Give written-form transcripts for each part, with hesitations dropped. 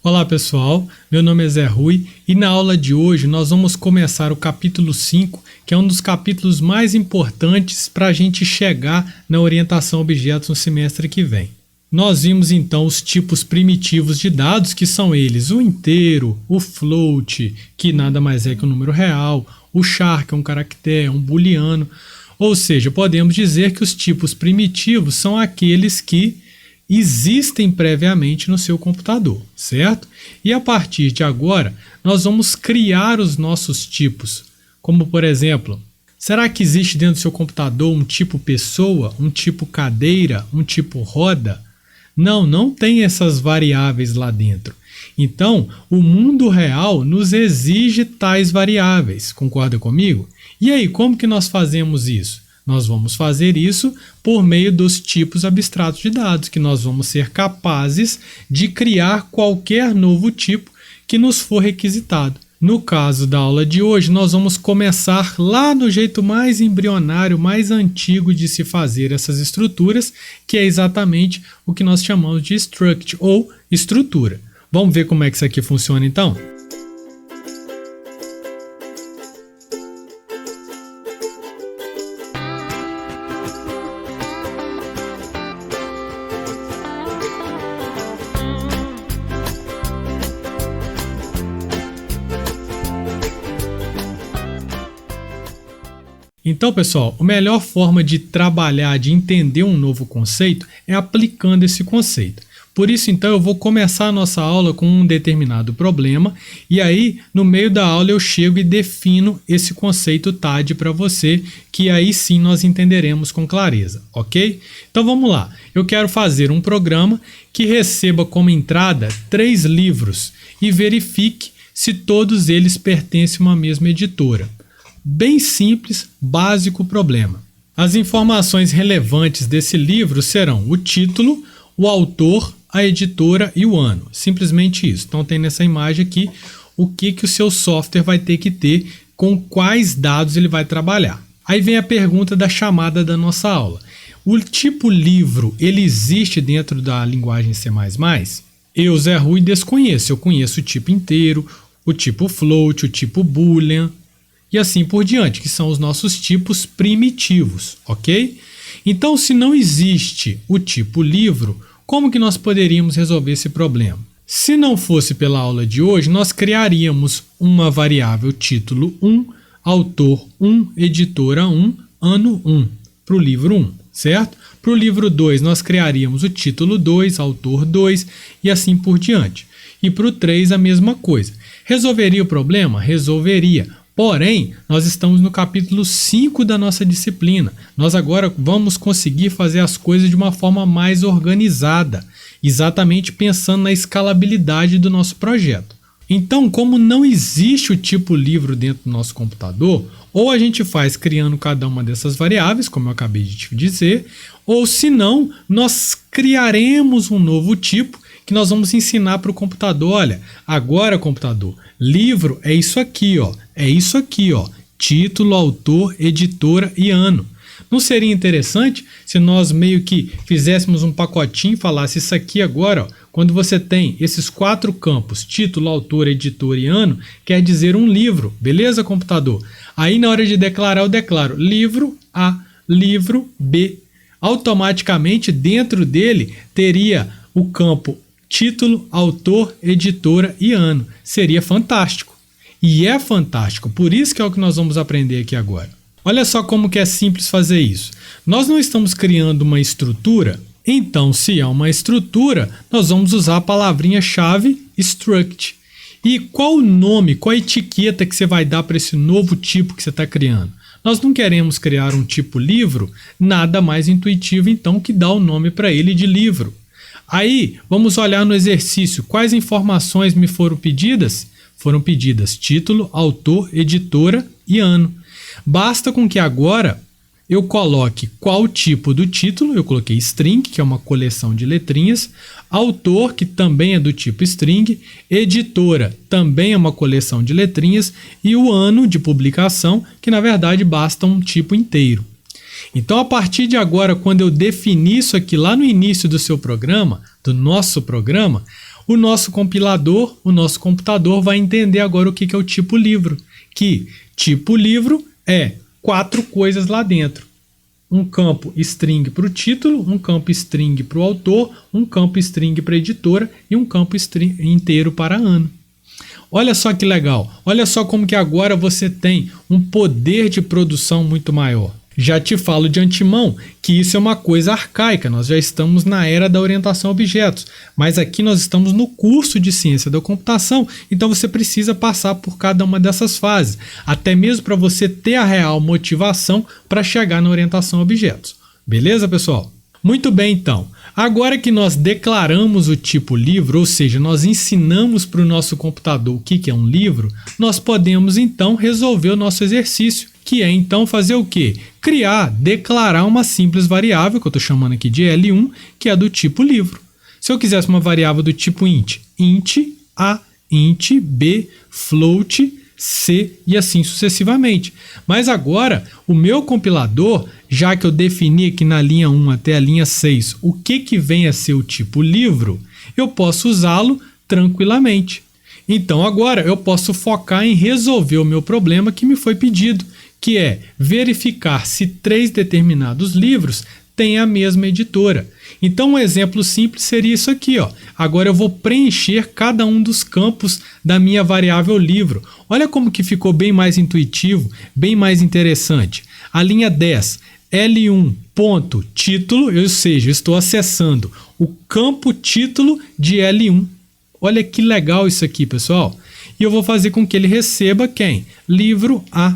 Olá pessoal, meu nome é Zé Rui e na aula de hoje nós vamos começar o capítulo 5, que é um dos capítulos mais importantes para a gente chegar na orientação a objetos no semestre que vem. Nós vimos então os tipos primitivos de dados, que são eles o inteiro, o float, que nada mais é que um número real, o char, que é um caractere, um booleano, ou seja, podemos dizer que os tipos primitivos são aqueles que existem previamente no seu computador, certo? E a partir de agora, nós vamos criar os nossos tipos, como por exemplo, será que existe dentro do seu computador um tipo pessoa, um tipo cadeira, um tipo roda? Não tem essas variáveis lá dentro. Então, o mundo real nos exige tais variáveis, concorda comigo? E aí, como que nós fazemos isso? Nós vamos fazer isso por meio dos tipos abstratos de dados, que nós vamos ser capazes de criar qualquer novo tipo que nos for requisitado. No caso da aula de hoje, nós vamos começar lá no jeito mais embrionário, mais antigo de se fazer essas estruturas, que é exatamente o que nós chamamos de struct, ou estrutura. Vamos ver como é que isso aqui funciona então? Então, pessoal, a melhor forma de trabalhar, de entender um novo conceito é aplicando esse conceito. Por isso, então, eu vou começar a nossa aula com um determinado problema e aí, no meio da aula, eu chego e defino esse conceito TAD para você, que aí sim nós entenderemos com clareza, ok? Então, vamos lá. Eu quero fazer um programa que receba como entrada 3 livros e verifique se todos eles pertencem a uma mesma editora. Bem simples, básico problema. As informações relevantes desse livro serão o título, o autor, a editora e o ano. Simplesmente isso. Então tem nessa imagem aqui o que o seu software vai ter que ter, com quais dados ele vai trabalhar. Aí vem a pergunta da chamada da nossa aula. O tipo livro, ele existe dentro da linguagem C++? Eu, Zé Rui, desconheço. Eu conheço o tipo inteiro, o tipo float, o tipo boolean, e assim por diante, que são os nossos tipos primitivos, ok? Então, se não existe o tipo livro, como que nós poderíamos resolver esse problema? Se não fosse pela aula de hoje, nós criaríamos uma variável título 1, autor 1, editora 1, ano 1, para o livro 1, certo? Para o livro 2, nós criaríamos o título 2, autor 2 e assim por diante. E para o 3, a mesma coisa. Resolveria o problema? Resolveria. Porém, nós estamos no capítulo 5 da nossa disciplina. Nós agora vamos conseguir fazer as coisas de uma forma mais organizada, exatamente pensando na escalabilidade do nosso projeto. Então, como não existe o tipo livro dentro do nosso computador, ou a gente faz criando cada uma dessas variáveis, como eu acabei de te dizer, ou se não, nós criaremos um novo tipo que nós vamos ensinar para o computador. Olha, agora computador, livro é isso aqui, ó. É isso aqui, ó. Título, autor, editora e ano. Não seria interessante se nós meio que fizéssemos um pacotinho e falasse isso aqui agora, ó, quando você tem esses 4 campos, título, autor, editor e ano, quer dizer um livro, beleza, computador? Aí na hora de declarar, eu declaro livro A, livro B. Automaticamente dentro dele teria o campo título, autor, editora e ano. Seria fantástico. E é fantástico, por isso que é o que nós vamos aprender aqui agora. Olha só como que é simples fazer isso. Nós não estamos criando uma estrutura, então se é uma estrutura, nós vamos usar a palavrinha-chave struct. E qual o nome, qual a etiqueta que você vai dar para esse novo tipo que você está criando? Nós não queremos criar um tipo livro, nada mais intuitivo então que dar o nome para ele de livro. Aí, vamos olhar no exercício. Quais informações me foram pedidas? Foram pedidas título, autor, editora e ano. Basta com que agora eu coloque qual tipo do título, eu coloquei string, que é uma coleção de letrinhas, autor, que também é do tipo string, editora, também é uma coleção de letrinhas, e o ano de publicação, que na verdade basta um tipo inteiro. Então, a partir de agora, quando eu definir isso aqui lá no início do seu programa, do nosso programa, O nosso compilador, o nosso computador vai entender agora o que é o tipo livro. Que tipo livro é 4 coisas lá dentro. Um campo string para o título, um campo string para o autor, um campo string para a editora e um campo string inteiro para ano. Olha só que legal, olha só como que agora você tem um poder de produção muito maior. Já te falo de antemão que isso é uma coisa arcaica, nós já estamos na era da orientação a objetos, mas aqui nós estamos no curso de ciência da computação, então você precisa passar por cada uma dessas fases, até mesmo para você ter a real motivação para chegar na orientação a objetos. Beleza, pessoal? Muito bem, então. Agora que nós declaramos o tipo livro, ou seja, nós ensinamos para o nosso computador o que é um livro, nós podemos então resolver o nosso exercício, que é então fazer o quê? Declarar uma simples variável, que eu estou chamando aqui de L1, que é do tipo livro. Se eu quisesse uma variável do tipo int A, int B, float, C e assim sucessivamente. Mas agora, o meu compilador, já que eu defini aqui na linha 1 até a linha 6 o que vem a ser o tipo livro, eu posso usá-lo tranquilamente. Então agora eu posso focar em resolver o meu problema que me foi pedido, que é verificar se 3 determinados livros têm a mesma editora. Então um exemplo simples seria isso aqui, ó. Agora eu vou preencher cada um dos campos da minha variável livro. Olha como que ficou bem mais intuitivo, bem mais interessante. A linha 10, L1.título, ou seja, estou acessando o campo título de L1. Olha que legal isso aqui, pessoal. E eu vou fazer com que ele receba quem? Livro A.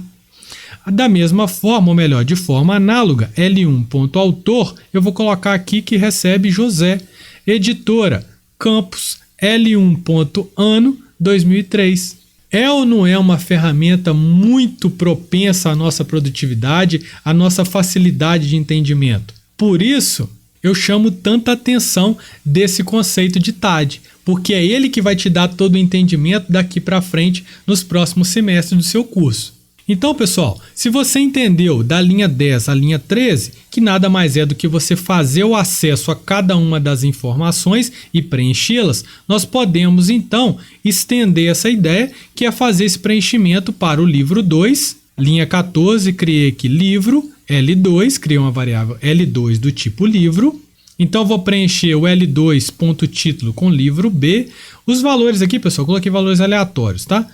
Da mesma forma, ou melhor, de forma análoga, L1.autor, eu vou colocar aqui que recebe José. Editora, campus, L1.ano 2003. É ou não é uma ferramenta muito propensa à nossa produtividade, à nossa facilidade de entendimento? Por isso, eu chamo tanta atenção desse conceito de TAD, porque é ele que vai te dar todo o entendimento daqui para frente nos próximos semestres do seu curso. Então, pessoal, se você entendeu da linha 10 à linha 13, que nada mais é do que você fazer o acesso a cada uma das informações e preenchê-las, nós podemos, então, estender essa ideia, que é fazer esse preenchimento para o livro 2, linha 14, criei aqui livro, L2, criei uma variável L2 do tipo livro. Então, eu vou preencher o L2.título com livro B. Os valores aqui, pessoal, eu coloquei valores aleatórios, tá?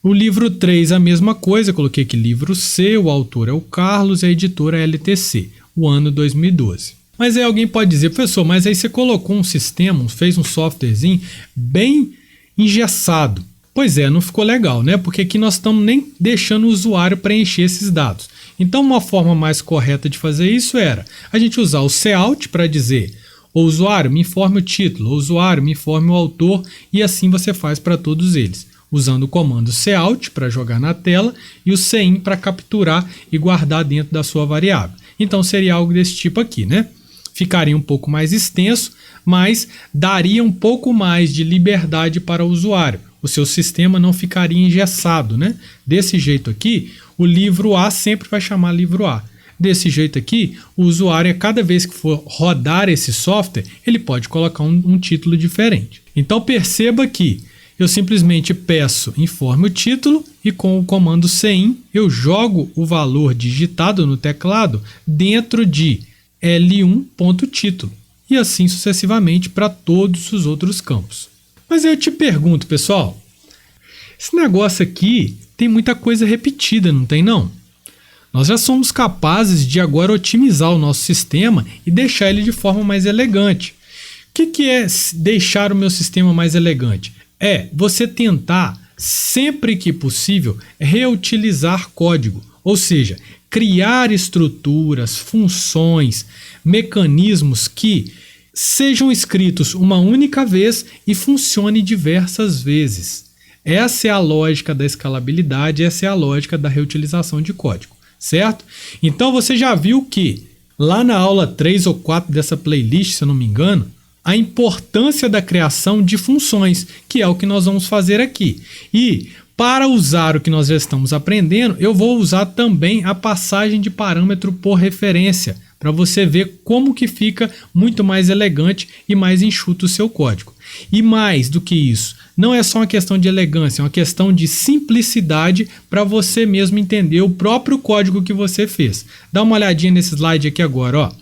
O livro 3, a mesma coisa, eu coloquei aqui livro C, o autor é o Carlos e a editora é LTC, o ano 2012. Mas aí alguém pode dizer, professor, mas aí você colocou um sistema, fez um softwarezinho bem engessado. Pois é, não ficou legal, né? Porque aqui nós estamos nem deixando o usuário preencher esses dados. Então, uma forma mais correta de fazer isso era a gente usar o cout para dizer: o usuário me informe o título, o usuário me informe o autor, e assim você faz para todos eles, usando o comando cout para jogar na tela e o cin para capturar e guardar dentro da sua variável. Então seria algo desse tipo aqui, né? Ficaria um pouco mais extenso, mas daria um pouco mais de liberdade para o usuário. O seu sistema não ficaria engessado, né? Desse jeito aqui, o livro A sempre vai chamar livro A. Desse jeito aqui, o usuário, cada vez que for rodar esse software, ele pode colocar um título diferente. Então perceba que eu simplesmente peço informe o título e com o comando cin eu jogo o valor digitado no teclado dentro de L1.título e assim sucessivamente para todos os outros campos. Mas eu te pergunto, pessoal, esse negócio aqui tem muita coisa repetida, não tem não? Nós já somos capazes de agora otimizar o nosso sistema e deixar ele de forma mais elegante. O que é deixar o meu sistema mais elegante? É você tentar, sempre que possível, reutilizar código, ou seja, criar estruturas, funções, mecanismos que sejam escritos uma única vez e funcionem diversas vezes. Essa é a lógica da escalabilidade, essa é a lógica da reutilização de código, certo? Então você já viu que lá na aula 3 ou 4 dessa playlist, se eu não me engano, a importância da criação de funções, que é o que nós vamos fazer aqui. E para usar o que nós já estamos aprendendo, eu vou usar também a passagem de parâmetro por referência, para você ver como que fica muito mais elegante e mais enxuto o seu código. E mais do que isso, não é só uma questão de elegância, é uma questão de simplicidade para você mesmo entender o próprio código que você fez. Dá uma olhadinha nesse slide aqui agora, ó.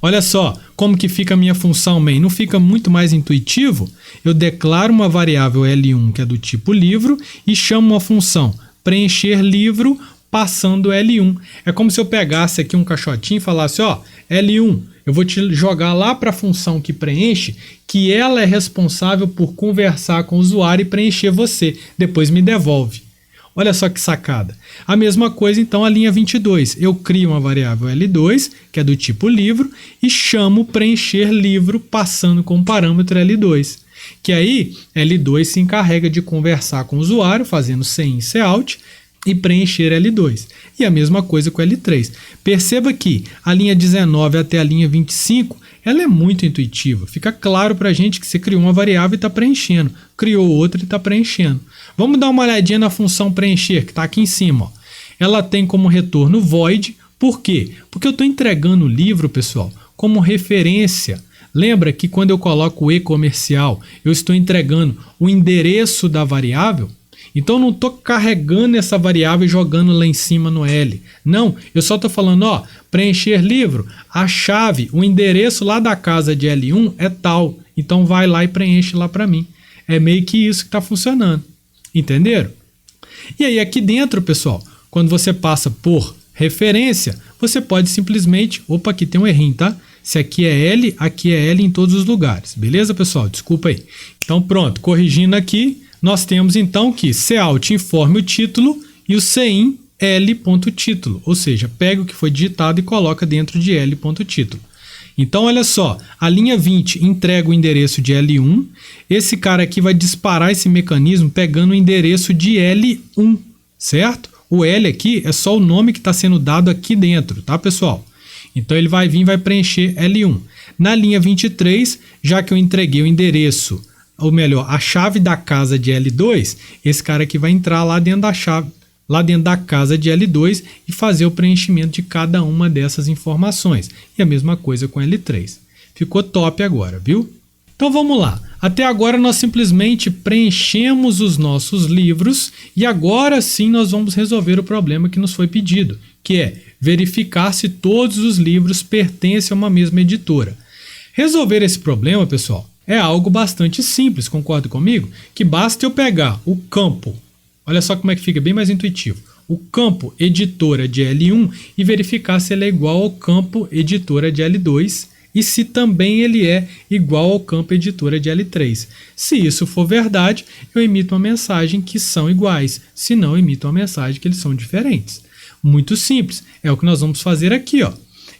Olha só como que fica a minha função main. Não fica muito mais intuitivo? Eu declaro uma variável L1 que é do tipo livro e chamo uma função preencher livro passando L1. É como se eu pegasse aqui um caixotinho e falasse, ó, L1, eu vou te jogar lá para a função que preenche, que ela é responsável por conversar com o usuário e preencher você. Depois me devolve. Olha só que sacada. A mesma coisa, então, a linha 22. Eu crio uma variável L2, que é do tipo livro, e chamo preencher livro passando com o parâmetro L2. Que aí, L2 se encarrega de conversar com o usuário, fazendo CIN, COUT, e preencher L2. E a mesma coisa com L3. Perceba que a linha 19 até a linha 25, ela é muito intuitiva. Fica claro para a gente que você criou uma variável e está preenchendo. Criou outra e está preenchendo. Vamos dar uma olhadinha na função preencher, que está aqui em cima. Ó. Ela tem como retorno void. Por quê? Porque eu estou entregando o livro, pessoal, como referência. Lembra que quando eu coloco o e-comercial, eu estou entregando o endereço da variável? Então eu não estou carregando essa variável e jogando lá em cima no L. Não, eu só estou falando, ó, preencher livro, a chave, o endereço lá da casa de L1 é tal. Então vai lá e preenche lá para mim. É meio que isso que está funcionando. Entenderam? E aí aqui dentro, pessoal, quando você passa por referência, você pode simplesmente... Opa, aqui tem um errinho, tá? Se aqui é L em todos os lugares. Beleza, pessoal? Desculpa aí. Então pronto, corrigindo aqui... Nós temos então que cout informe o título e o CIN L.título, ou seja, pega o que foi digitado e coloca dentro de L.título. Então olha só, a linha 20 entrega o endereço de L1, esse cara aqui vai disparar esse mecanismo pegando o endereço de L1, certo? O L aqui é só o nome que está sendo dado aqui dentro, tá, pessoal? Então ele vai vir e vai preencher L1. Na linha 23, já que eu entreguei o endereço, ou melhor, a chave da casa de L2, esse cara aqui vai entrar lá dentro da chave, lá dentro da casa de L2 e fazer o preenchimento de cada uma dessas informações. E a mesma coisa com L3. Ficou top agora, viu? Então vamos lá. Até agora nós simplesmente preenchemos os nossos livros e agora sim nós vamos resolver o problema que nos foi pedido, que é verificar se todos os livros pertencem a uma mesma editora. Resolver esse problema, pessoal, é algo bastante simples, concorda comigo? Que basta eu pegar o campo, olha só como é que fica bem mais intuitivo, o campo editora de L1 e verificar se ele é igual ao campo editora de L2 e se também ele é igual ao campo editora de L3. Se isso for verdade, eu emito uma mensagem que são iguais, se não, eu emito uma mensagem que eles são diferentes. Muito simples, é o que nós vamos fazer aqui, ó.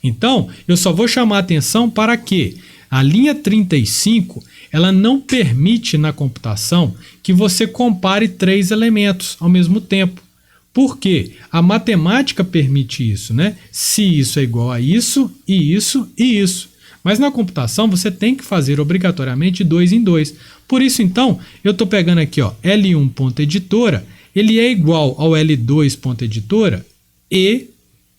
Então, eu só vou chamar a atenção para que a linha 35, ela não permite na computação que você compare 3 elementos ao mesmo tempo. Por quê? A matemática permite isso, né? Se isso é igual a isso, e isso, e isso. Mas na computação você tem que fazer obrigatoriamente 2 em 2. Por isso, então, eu estou pegando aqui, ó, L1.editora, ele é igual ao L2.editora e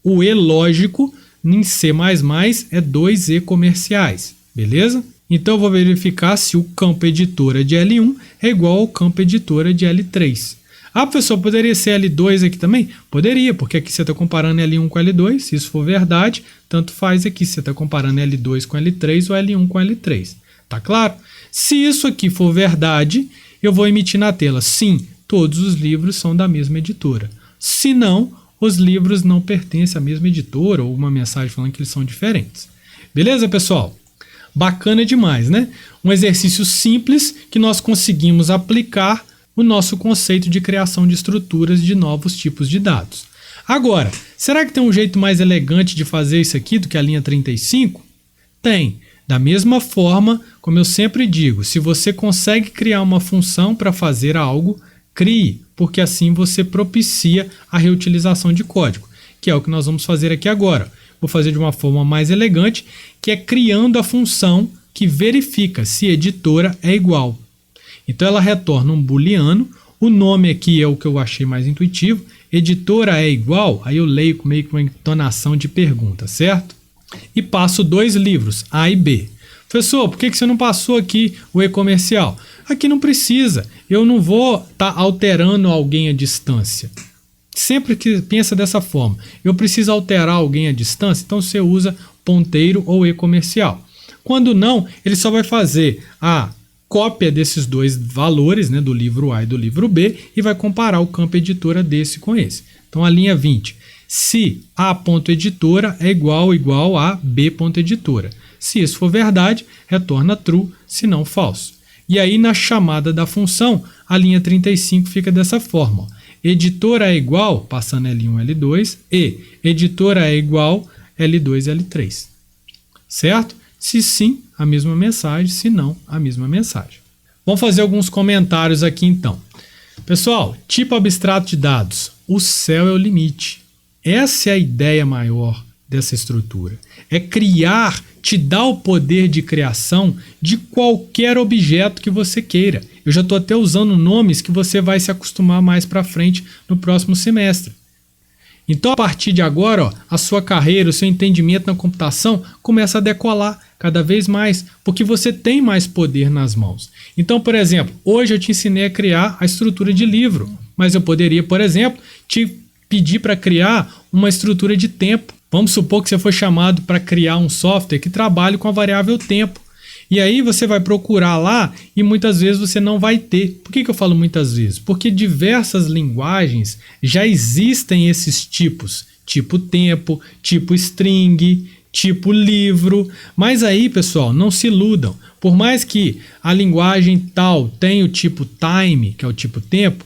o E lógico em C++ é 2E comerciais. Beleza? Então eu vou verificar se o campo editora de L1 é igual ao campo editora de L3. Ah, professor, poderia ser L2 aqui também? Poderia, porque aqui você está comparando L1 com L2. Se isso for verdade, tanto faz aqui se você está comparando L2 com L3 ou L1 com L3. Tá claro? Se isso aqui for verdade, eu vou emitir na tela, sim, todos os livros são da mesma editora. Se não, os livros não pertencem à mesma editora ou uma mensagem falando que eles são diferentes. Beleza, pessoal? Bacana demais, né? Um exercício simples que nós conseguimos aplicar o nosso conceito de criação de estruturas de novos tipos de dados. Agora, será que tem um jeito mais elegante de fazer isso aqui do que a linha 35? Tem. Da mesma forma, como eu sempre digo, se você consegue criar uma função para fazer algo, crie, porque assim você propicia a reutilização de código, que é o que nós vamos fazer aqui agora. Vou fazer de uma forma mais elegante, que é criando a função que verifica se editora é igual. Então ela retorna um booleano, o nome aqui é o que eu achei mais intuitivo, editora é igual, aí eu leio meio com uma entonação de pergunta, certo? E passo 2 livros, A e B. Professor, por que você não passou aqui o e-comercial? Aqui não precisa, eu não vou estar alterando alguém à distância. Sempre que pensa dessa forma, eu preciso alterar alguém à distância, então você usa ponteiro ou e-comercial. Quando não, ele só vai fazer a cópia desses dois valores, né, do livro A e do livro B, e vai comparar o campo editora desse com esse. Então a linha 20, se A.editora é igual a B.editora. Se isso for verdade, retorna true, se não falso. E aí na chamada da função, a linha 35 fica dessa forma. Ó. Editora é igual, passando L1, L2, e editora é igual L2, L3. Certo? Se sim, a mesma mensagem, se não, a mesma mensagem. Vamos fazer alguns comentários aqui então. Pessoal, tipo abstrato de dados, o céu é o limite. Essa é a ideia maior dessa estrutura. É criar, te dar o poder de criação de qualquer objeto que você queira. Eu já estou até usando nomes que você vai se acostumar mais para frente no próximo semestre. Então, a partir de agora, a sua carreira, o seu entendimento na computação começa a decolar cada vez mais, porque você tem mais poder nas mãos. Então, por exemplo, hoje eu te ensinei a criar a estrutura de livro, mas eu poderia, por exemplo, te pedir para criar uma estrutura de tempo. Vamos supor que você foi chamado para criar um software que trabalhe com a variável tempo. E aí você vai procurar lá e muitas vezes você não vai ter. Por que eu falo muitas vezes? Porque diversas linguagens já existem esses tipos. Tipo tempo, tipo string, tipo livro. Mas aí, pessoal, não se iludam. Por mais que a linguagem tal tenha o tipo time, que é o tipo tempo,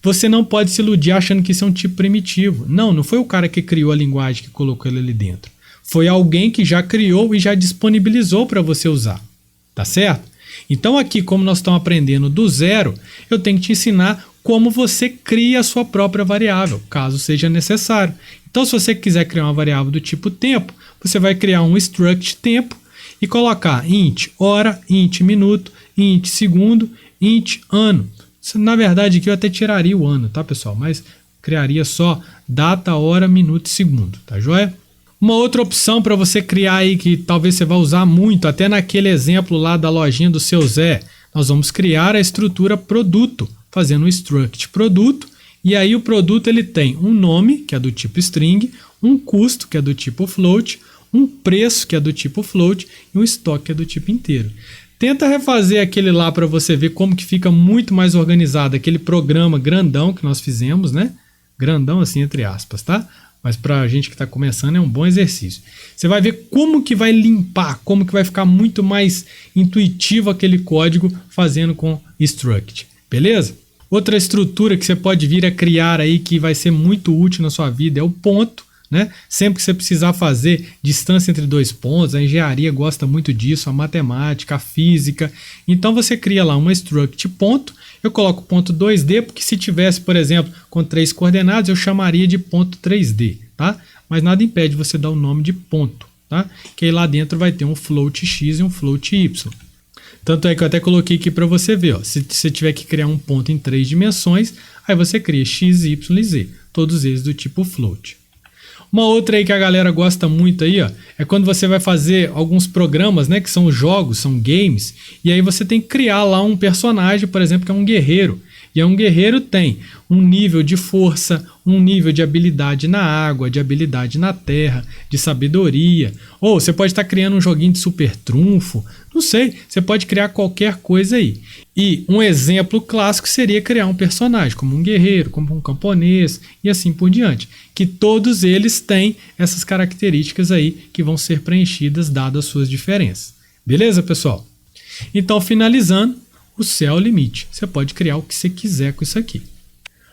você não pode se iludir achando que isso é um tipo primitivo. Não foi o cara que criou a linguagem que colocou ele ali dentro. Foi alguém que já criou e já disponibilizou para você usar. Tá certo? Então aqui, como nós estamos aprendendo do zero, eu tenho que te ensinar como você cria a sua própria variável, caso seja necessário. Então, se você quiser criar uma variável do tipo tempo, você vai criar um struct tempo e colocar int hora, int minuto, int segundo, int ano. Na verdade, aqui eu até tiraria o ano, tá, pessoal? Mas criaria só data, hora, minuto e segundo, tá joia? Uma outra opção para você criar aí, que talvez você vá usar muito, até naquele exemplo lá da lojinha do seu Zé, nós vamos criar a estrutura produto, fazendo um struct produto, e aí o produto ele tem um nome, que é do tipo string, um custo, que é do tipo float, um preço, que é do tipo float, e um estoque, que é do tipo inteiro. Tenta refazer aquele lá para você ver como que fica muito mais organizado, aquele programa grandão que nós fizemos, né? Grandão assim, entre aspas, tá? Mas para a gente que está começando é um bom exercício. Você vai ver como que vai limpar, como que vai ficar muito mais intuitivo aquele código fazendo com struct, beleza? Outra estrutura que você pode vir a criar aí que vai ser muito útil na sua vida é o ponto, né? Sempre que você precisar fazer distância entre dois pontos, a engenharia gosta muito disso, a matemática, a física. Então você cria lá uma struct ponto. Eu coloco ponto 2D, porque se tivesse, por exemplo, com 3 coordenadas, eu chamaria de ponto 3D, tá? Mas nada impede você dar o nome de ponto, tá? Que aí lá dentro vai ter um float x e um float y. Tanto é que eu até coloquei aqui para você ver, ó, se você tiver que criar um ponto em 3 dimensões, aí você cria x, y e z, todos eles do tipo float. Uma outra aí que a galera gosta muito aí, ó, é quando você vai fazer alguns programas, né, que são jogos, são games, e aí você tem que criar lá um personagem, por exemplo, que é um guerreiro. E aí um guerreiro tem um nível de força, um nível de habilidade na água, de habilidade na terra, de sabedoria. Ou você pode estar criando um joguinho de super trunfo, não sei, você pode criar qualquer coisa aí. E um exemplo clássico seria criar um personagem, como um guerreiro, como um camponês e assim por diante. Que todos eles têm essas características aí que vão ser preenchidas dadas as suas diferenças. Beleza, pessoal? Então, finalizando, o céu é o limite. Você pode criar o que você quiser com isso aqui.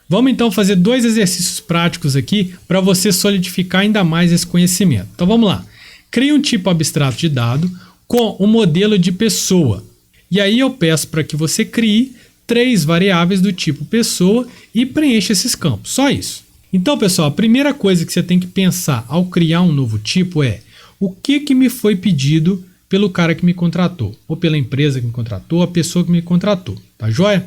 Vamos então fazer 2 exercícios práticos aqui para você solidificar ainda mais esse conhecimento. Então vamos lá. Crie um tipo abstrato de dado com um modelo de pessoa. E aí eu peço para que você crie 3 variáveis do tipo pessoa e preencha esses campos. Só isso. Então, pessoal, a primeira coisa que você tem que pensar ao criar um novo tipo é o que me foi pedido pelo cara que me contratou, ou pela empresa que me contratou, a pessoa que me contratou, tá joia?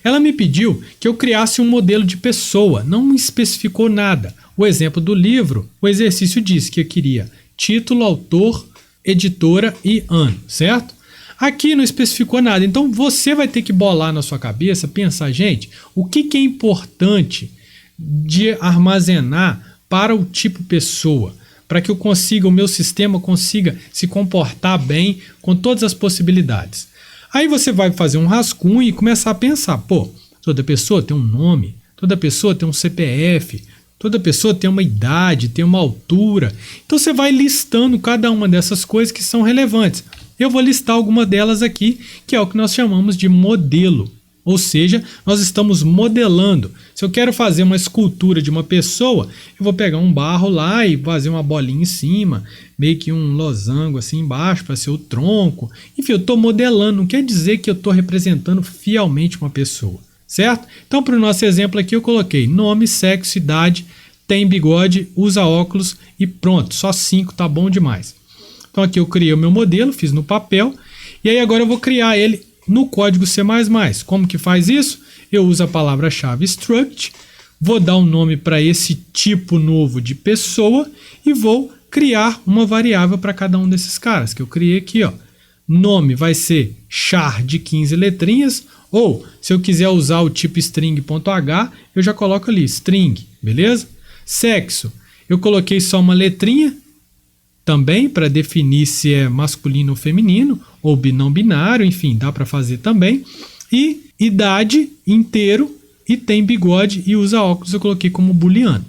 Ela me pediu que eu criasse um modelo de pessoa, não me especificou nada. O exemplo do livro, o exercício disse que eu queria título, autor, editora e ano, certo? Aqui não especificou nada, então você vai ter que bolar na sua cabeça, pensar, gente, o que é importante de armazenar para o tipo pessoa, para que o meu sistema consiga se comportar bem com todas as possibilidades. Aí você vai fazer um rascunho e começar a pensar, pô, toda pessoa tem um nome, toda pessoa tem um CPF, toda pessoa tem uma idade, tem uma altura. Então você vai listando cada uma dessas coisas que são relevantes. Eu vou listar alguma delas aqui, que é o que nós chamamos de modelo. Ou seja, nós estamos modelando. Se eu quero fazer uma escultura de uma pessoa, eu vou pegar um barro lá e fazer uma bolinha em cima, meio que um losango assim embaixo para ser o tronco. Enfim, eu estou modelando, não quer dizer que eu estou representando fielmente uma pessoa, certo? Então, para o nosso exemplo aqui, eu coloquei nome, sexo, idade, tem bigode, usa óculos e pronto, só 5 tá bom demais. Então aqui eu criei o meu modelo, fiz no papel, e aí agora eu vou criar ele no código C++. Como que faz isso? Eu uso a palavra-chave struct, vou dar um nome para esse tipo novo de pessoa e vou criar uma variável para cada um desses caras que eu criei aqui, ó. Nome vai ser char de 15 letrinhas, ou se eu quiser usar o tipo string.h, eu já coloco ali string, beleza? Sexo, eu coloquei só uma letrinha, também para definir se é masculino ou feminino, ou não binário, enfim, dá para fazer também. E idade, inteiro, e tem bigode e usa óculos, eu coloquei como booleano.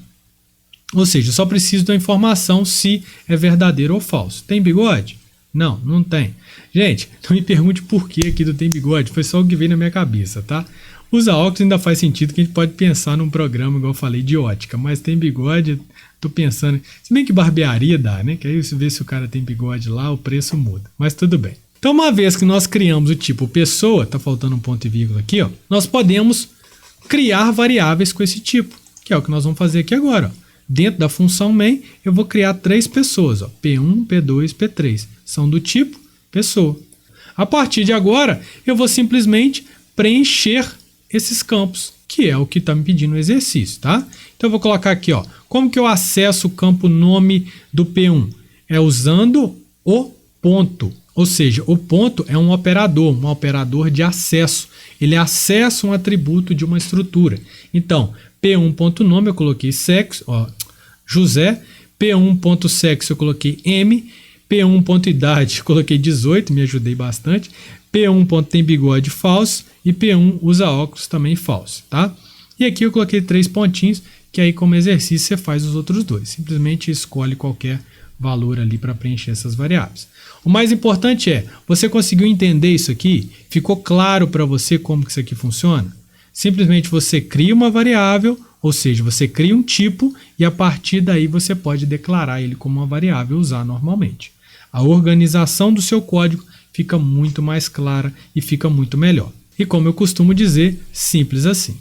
Ou seja, eu só preciso da informação se é verdadeiro ou falso. Tem bigode? Não, não tem. Gente, não me pergunte por que aqui do tem bigode, foi só o que veio na minha cabeça, tá? Usa óculos ainda faz sentido que a gente pode pensar num programa, igual eu falei, de ótica, mas tem bigode, tô pensando, se bem que barbearia dá, né? Que aí você vê se o cara tem bigode lá, o preço muda, mas tudo bem. Então, uma vez que nós criamos o tipo pessoa, tá faltando um ponto e vírgula aqui, ó, nós podemos criar variáveis com esse tipo, que é o que nós vamos fazer aqui agora, ó. Dentro da função main, eu vou criar 3 pessoas, ó, P1, P2, P3, são do tipo pessoa. A partir de agora, eu vou simplesmente preencher esses campos, que é o que está me pedindo o exercício, tá? Então eu vou colocar aqui, ó, como que eu acesso o campo nome do P1? É usando o ponto, ou seja, o ponto é um operador de acesso. Ele acessa um atributo de uma estrutura. Então, P1.nome eu coloquei sexo, ó, José, P1.sexo eu coloquei M, P1.idade eu coloquei 18, me ajudei bastante, P1. Tem bigode falso e P1 usa óculos também falso, tá? E aqui eu coloquei 3 pontinhos, que aí como exercício você faz os outros dois. Simplesmente escolhe qualquer valor ali para preencher essas variáveis. O mais importante é, você conseguiu entender isso aqui? Ficou claro para você como que isso aqui funciona? Simplesmente você cria uma variável, ou seja, você cria um tipo e a partir daí você pode declarar ele como uma variável e usar normalmente. A organização do seu código fica muito mais clara e fica muito melhor. E como eu costumo dizer, simples assim.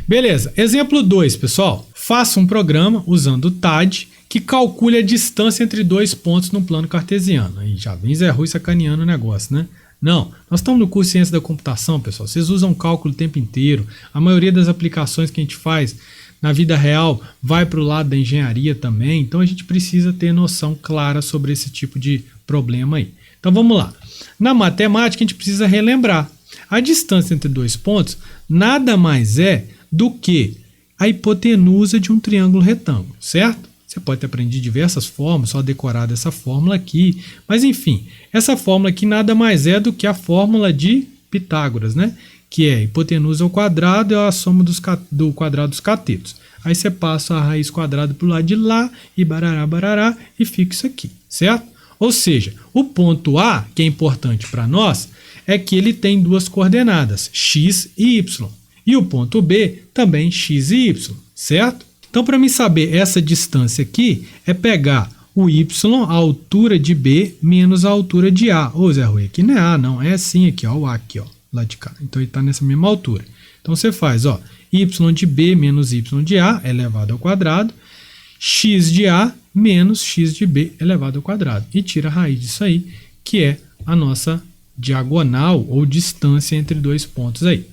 Beleza, exemplo 2, pessoal. Faça um programa usando o TAD que calcule a distância entre 2 pontos no plano cartesiano. Aí já vem Zé Rui sacaneando o negócio, né? Não, nós estamos no curso de Ciência da Computação, pessoal. Vocês usam cálculo o tempo inteiro. A maioria das aplicações que a gente faz na vida real vai para o lado da engenharia também. Então a gente precisa ter noção clara sobre esse tipo de problema aí. Então vamos lá. Na matemática a gente precisa relembrar. A distância entre 2 pontos nada mais é do que a hipotenusa de um triângulo retângulo, certo? Você pode ter aprendido diversas fórmulas, só decorar dessa fórmula aqui. Mas enfim, essa fórmula aqui nada mais é do que a fórmula de Pitágoras, né? Que é hipotenusa ao quadrado é a soma do quadrado dos catetos. Aí você passa a raiz quadrada para o lado de lá e barará, barará e fica isso aqui, certo? Ou seja, o ponto A, que é importante para nós, é que ele tem 2 coordenadas, x e y. E o ponto B também x e y, certo? Então, para mim saber essa distância aqui, é pegar o y, a altura de B, menos a altura de A. Ô, Zé Rui, aqui não é A, não. É assim aqui, ó, o A aqui, ó, lá de cá. Então, ele está nessa mesma altura. Então, você faz, ó, y de B menos y de A elevado ao quadrado, x de A menos x de B elevado ao quadrado. E tira a raiz disso aí, que é a nossa diagonal ou distância entre 2 pontos aí.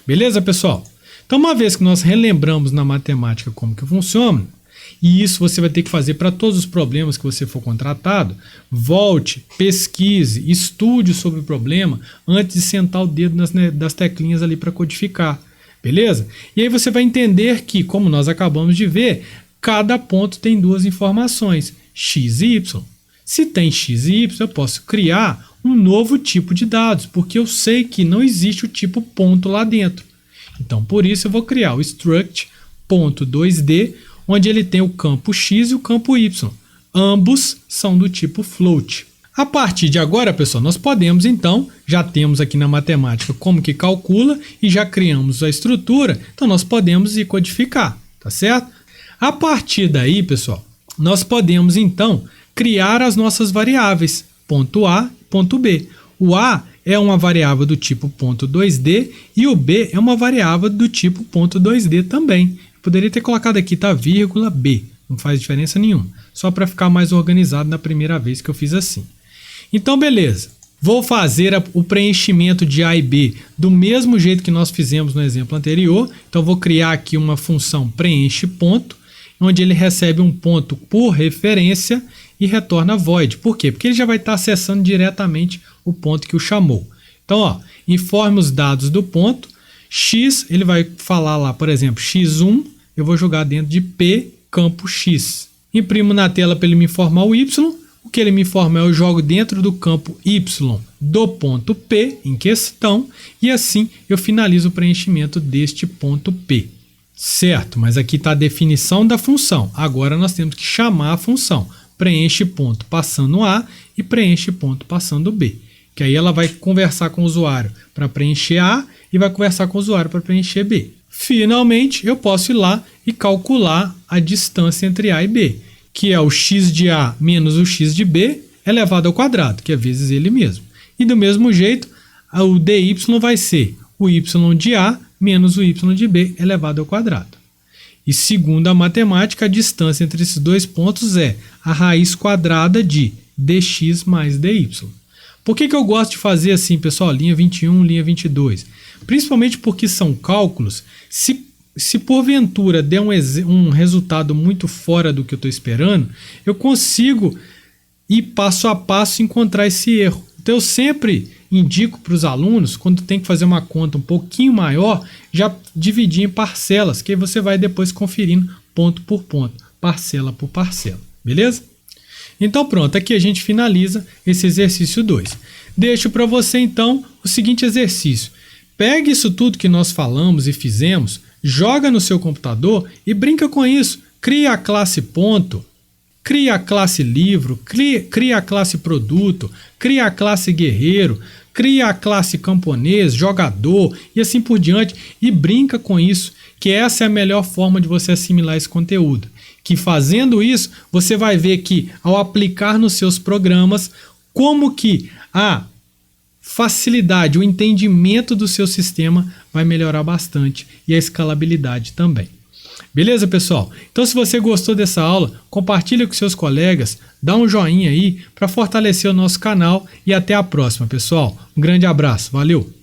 Beleza, pessoal? Então, uma vez que nós relembramos na matemática como que funciona, E isso você vai ter que fazer para todos os problemas que você for contratado. Volte, pesquise, estude sobre o problema antes de sentar o dedo das teclinhas ali para codificar. Beleza? E aí você vai entender que, como nós acabamos de ver, cada ponto tem duas informações, x e y. Se tem x e y, eu posso criar um novo tipo de dados, porque eu sei que não existe o tipo ponto lá dentro. Então, por isso, eu vou criar o struct.2d, onde ele tem o campo x e o campo y. Ambos são do tipo float. A partir de agora, pessoal, nós podemos, então, já temos aqui na matemática como que calcula e já criamos a estrutura, então nós podemos ir codificar, tá certo? A partir daí, pessoal, nós podemos, então, criar as nossas variáveis, ponto A e ponto B. O A é uma variável do tipo ponto 2D e o B é uma variável do tipo ponto 2D também. Eu poderia ter colocado aqui, tá, vírgula B, não faz diferença nenhuma, só para ficar mais organizado na primeira vez que eu fiz assim. Então, beleza. Vou fazer o preenchimento de A e B do mesmo jeito que nós fizemos no exemplo anterior. Então, vou criar aqui uma função preenche ponto, onde ele recebe um ponto por referência e retorna void. Por quê? Porque ele já vai estar acessando diretamente o ponto que o chamou. Então, ó, informe os dados do ponto. X, ele vai falar lá, por exemplo, x1, eu vou jogar dentro de P, campo X. Imprimo na tela para ele me informar o Y. O que ele me informa eu jogo dentro do campo Y do ponto P em questão e assim eu finalizo o preenchimento deste ponto P. Certo, mas aqui está a definição da função. Agora nós temos que chamar a função. Preenche ponto passando A e preenche ponto passando B. Que aí ela vai conversar com o usuário para preencher A e vai conversar com o usuário para preencher B. Finalmente, eu posso ir lá e calcular a distância entre A e B, que é o x de A menos o x de B elevado ao quadrado, que é vezes ele mesmo. E do mesmo jeito, o dy vai ser o y de A menos o y de B elevado ao quadrado. E segundo a matemática, a distância entre esses dois pontos é a raiz quadrada de dx mais dy. Por que eu gosto de fazer assim, pessoal? Linha 21, linha 22. Principalmente porque são cálculos. Se porventura der um resultado muito fora do que eu estou esperando, eu consigo ir passo a passo encontrar esse erro. Então eu sempre indico para os alunos, quando tem que fazer uma conta um pouquinho maior, já dividir em parcelas, que aí você vai depois conferindo ponto por ponto, parcela por parcela, beleza? Então pronto, aqui a gente finaliza esse exercício 2. Deixo para você então o seguinte exercício. Pegue isso tudo que nós falamos e fizemos, joga no seu computador e brinca com isso. Cria a classe ponto, cria a classe livro, cria a classe produto, cria a classe guerreiro, cria a classe camponês, jogador e assim por diante e brinca com isso, que essa é a melhor forma de você assimilar esse conteúdo. Que fazendo isso, você vai ver que ao aplicar nos seus programas, como que a facilidade, o entendimento do seu sistema vai melhorar bastante e a escalabilidade também. Beleza, pessoal? Então, se você gostou dessa aula, compartilha com seus colegas, dá um joinha aí para fortalecer o nosso canal e até a próxima, pessoal. Um grande abraço, valeu!